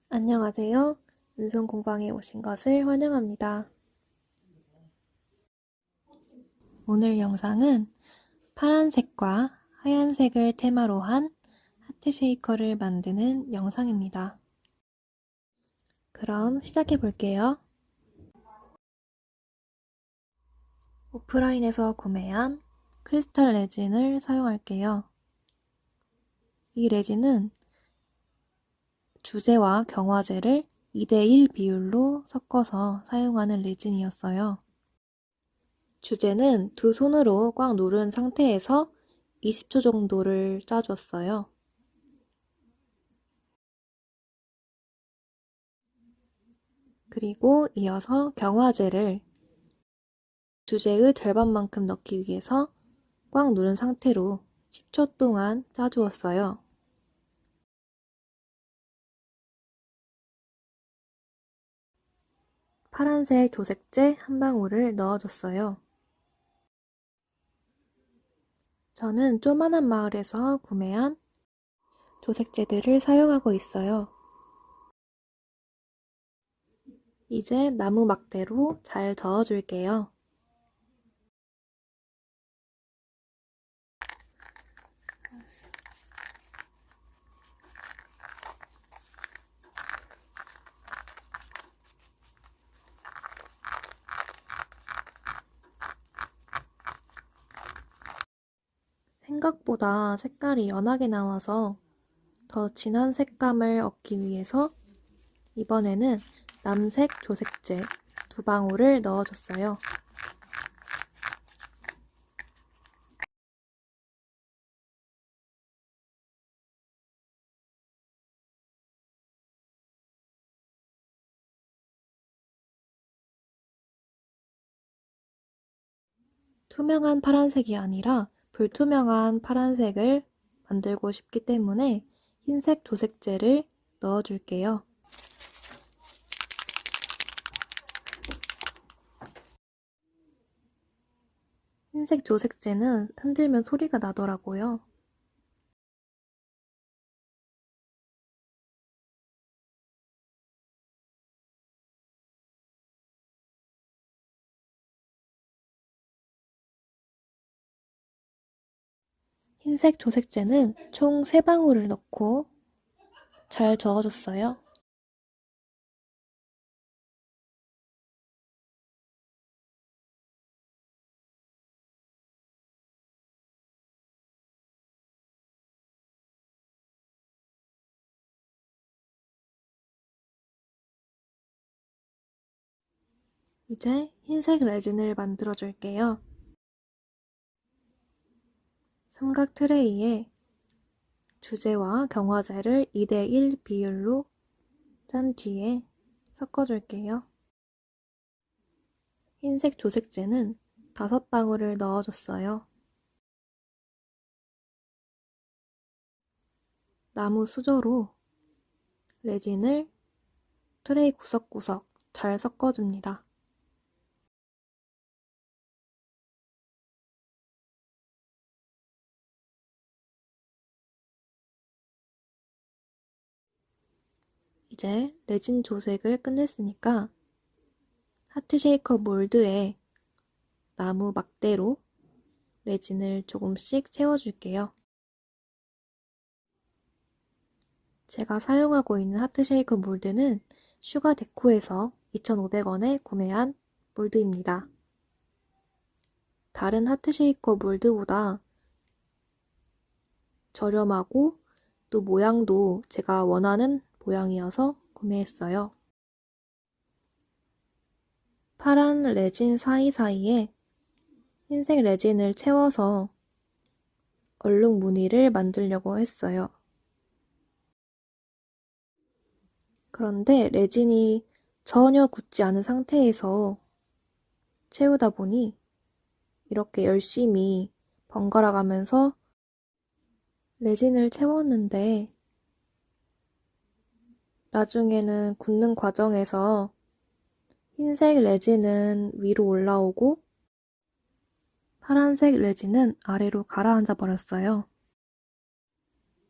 안녕하세요. 은송공방에 오신 것을 환영합니다. 오늘 영상은 파란색과 하얀색을 테마로 한 하트 쉐이커를 만드는 영상입니다. 그럼 시작해 볼게요. 오프라인에서 구매한 크리스탈 레진을 사용할게요. 이 레진은 주제와 경화제를 2:1 비율로 섞어서 사용하는 레진이었어요. 주제는 두 손으로 꽉 누른 상태에서 20초 정도를 짜줬어요. 그리고 이어서 경화제를 주제의 절반만큼 넣기 위해서 꽉 누른 상태로 10초 동안 짜주었어요. 파란색 조색제 한 방울을 넣어줬어요. 저는 조만한 마을에서 구매한 조색제들을 사용하고 있어요. 이제 나무 막대로 잘 저어줄게요. 생각보다 색깔이 연하게 나와서 더 진한 색감을 얻기 위해서 이번에는 남색 조색제 2방울을 넣어줬어요. 투명한 파란색이 아니라 불투명한 파란색을 만들고 싶기 때문에 흰색 조색제를 넣어줄게요. 흰색 조색제는 흔들면 소리가 나더라고요. 흰색 조색제는 총 3방울을 넣고 잘 저어줬어요. 이제 흰색 레진을 만들어 줄게요. 삼각 트레이에 주제와 경화제를 2:1 비율로 짠 뒤에 섞어줄게요. 흰색 조색제는 5방울을 넣어줬어요. 나무 수저로 레진을 트레이 구석구석 잘 섞어줍니다. 이제 레진 조색을 끝냈으니까 하트 쉐이커 몰드에 나무 막대로 레진을 조금씩 채워줄게요. 제가 사용하고 있는 하트 쉐이커 몰드는 슈가 데코에서 2,500원에 구매한 몰드입니다. 다른 하트 쉐이커 몰드보다 저렴하고 또 모양도 제가 원하는 모양이어서 구매했어요. 파란 레진 사이사이에 흰색 레진을 채워서 얼룩 무늬를 만들려고 했어요. 그런데 레진이 전혀 굳지 않은 상태에서 채우다 보니 이렇게 열심히 번갈아 가면서 레진을 채웠는데 나중에는 굽는 과정에서 흰색 레진은 위로 올라오고 파란색 레진은 아래로 가라앉아 버렸어요.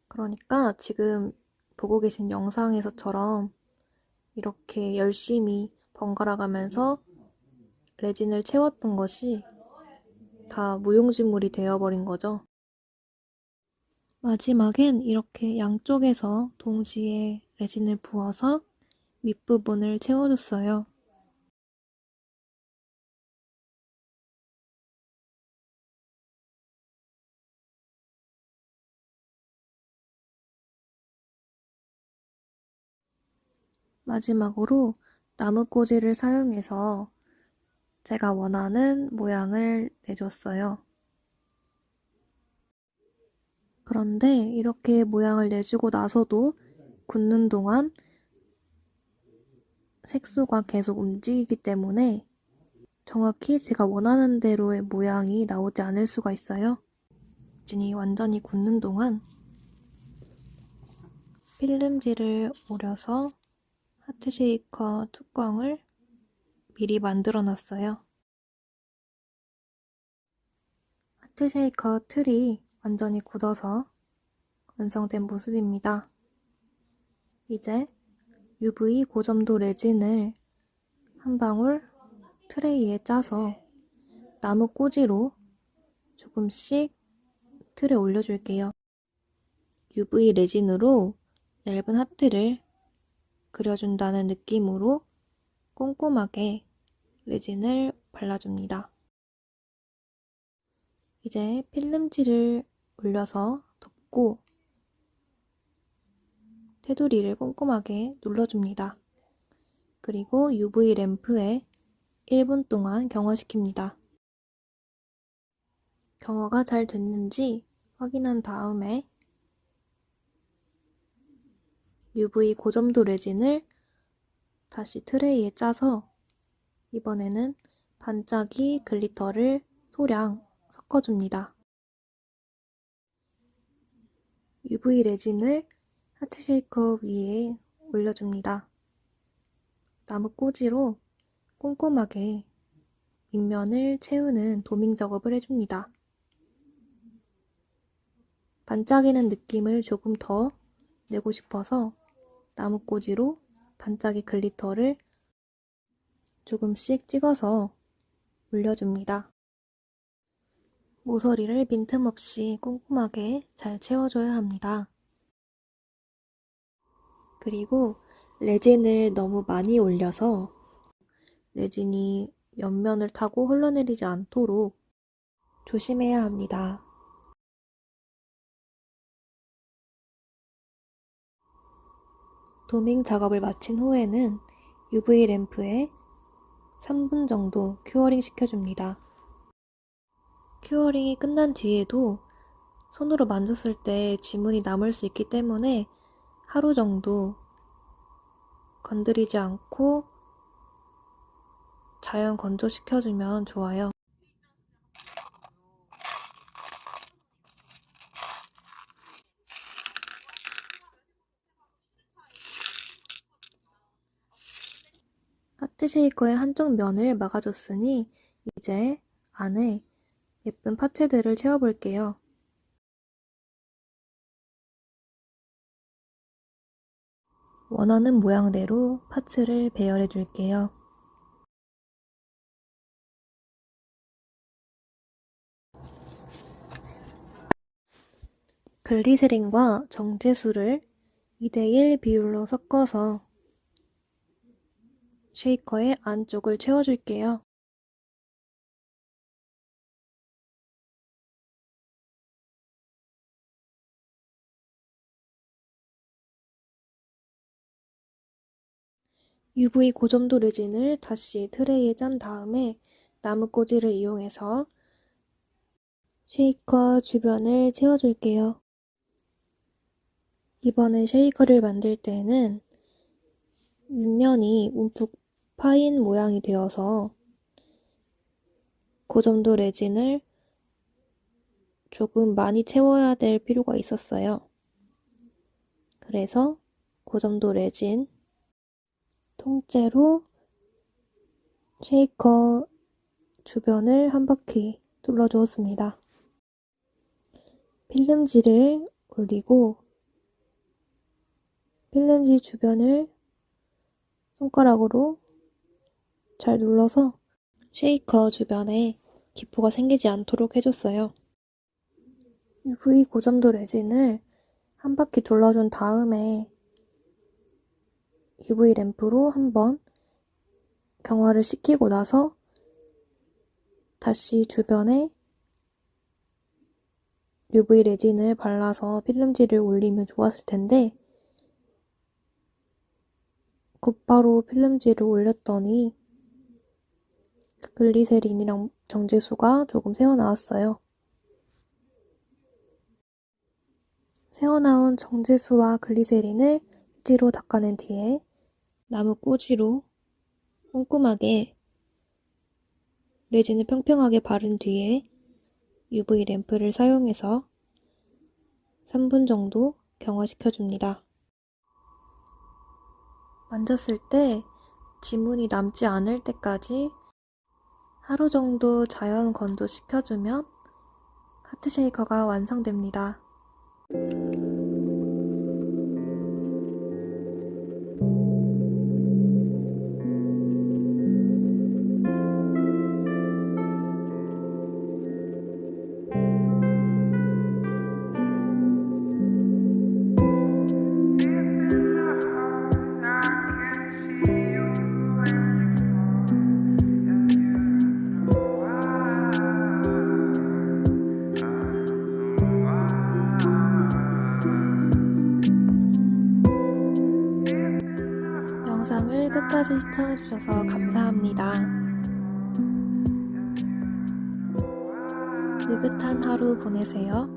그러니까 지금 보고 계신 영상에서처럼 이렇게 열심히 번갈아 가면서 레진을 채웠던 것이 다 무용지물이 되어버린 거죠. 마지막엔 이렇게 양쪽에서 동시에 레진을 부어서 윗부분을 채워줬어요. 마지막으로 나무꽂이를 사용해서 제가 원하는 모양을 내줬어요. 그런데 이렇게 모양을 내주고 나서도 굳는 동안 색소가 계속 움직이기 때문에 정확히 제가 원하는 대로의 모양이 나오지 않을 수가 있어요. 레진이 완전히 굳는 동안 필름지를 오려서 하트 쉐이커 뚜껑을 미리 만들어 놨어요. 하트 쉐이커 틀이 완전히 굳어서 완성된 모습입니다. 이제 UV 고점도 레진을 한 방울 트레이에 짜서 나무 꼬지로 조금씩 틀에 올려줄게요. UV 레진으로 얇은 하트를 그려준다는 느낌으로 꼼꼼하게 레진을 발라줍니다. 이제 필름지를 올려서 덮고 테두리를 꼼꼼하게 눌러줍니다. 그리고 UV 램프에 1분 동안 경화시킵니다. 경화가 잘 됐는지 확인한 다음에 UV 고점도 레진을 다시 트레이에 짜서 이번에는 반짝이 글리터를 소량 섞어줍니다. UV 레진을 하트 쉐이커 위에 올려줍니다. 나무 꼬지로 꼼꼼하게 밑면을 채우는 도밍 작업을 해줍니다. 반짝이는 느낌을 조금 더 내고 싶어서 나무 꼬지로 반짝이 글리터를 조금씩 찍어서 올려줍니다. 모서리를 빈틈없이 꼼꼼하게 잘 채워줘야 합니다. 그리고 레진을 너무 많이 올려서 레진이 옆면을 타고 흘러내리지 않도록 조심해야 합니다. 도밍 작업을 마친 후에는 UV 램프에 3분 정도 큐어링 시켜줍니다. 큐어링이 끝난 뒤에도 손으로 만졌을 때 지문이 남을 수 있기 때문에 하루 정도 건드리지 않고 자연 건조시켜주면 좋아요. 하트 쉐이커의 한쪽 면을 막아줬으니 이제 안에 예쁜 파츠들을 채워볼게요. 원하는 모양대로 파츠를 배열해 줄게요. 글리세린과 정제수를 2:1 비율로 섞어서 쉐이커의 안쪽을 채워줄게요. UV 고점도 레진을 다시 트레이에 짠 다음에 나무꽂이를 이용해서 쉐이커 주변을 채워줄게요. 이번에 쉐이커를 만들 때는 윗면이 움푹 파인 모양이 되어서 고점도 레진을 조금 많이 채워야 될 필요가 있었어요. 그래서 고점도 레진 통째로 쉐이커 주변을 한 바퀴 둘러주었습니다. 필름지를 올리고 필름지 주변을 손가락으로 잘 눌러서 쉐이커 주변에 기포가 생기지 않도록 해줬어요. UV 고점도 레진을 한 바퀴 둘러준 다음에 UV 램프로 한번 경화를 시키고 나서 다시 주변에 UV 레진을 발라서 필름지를 올리면 좋았을 텐데 곧바로 필름지를 올렸더니 글리세린이랑 정제수가 조금 새어나왔어요. 새어나온 정제수와 글리세린을 휴지로 닦아낸 뒤에 나무 꼬지로 꼼꼼하게 레진을 평평하게 바른 뒤에 UV 램프를 사용해서 3분 정도 경화시켜줍니다. 만졌을 때 지문이 남지 않을 때까지 하루 정도 자연 건조시켜주면 하트 쉐이커가 완성됩니다. 영상을 끝까지 시청해주셔서 감사합니다. 느긋한 하루 보내세요.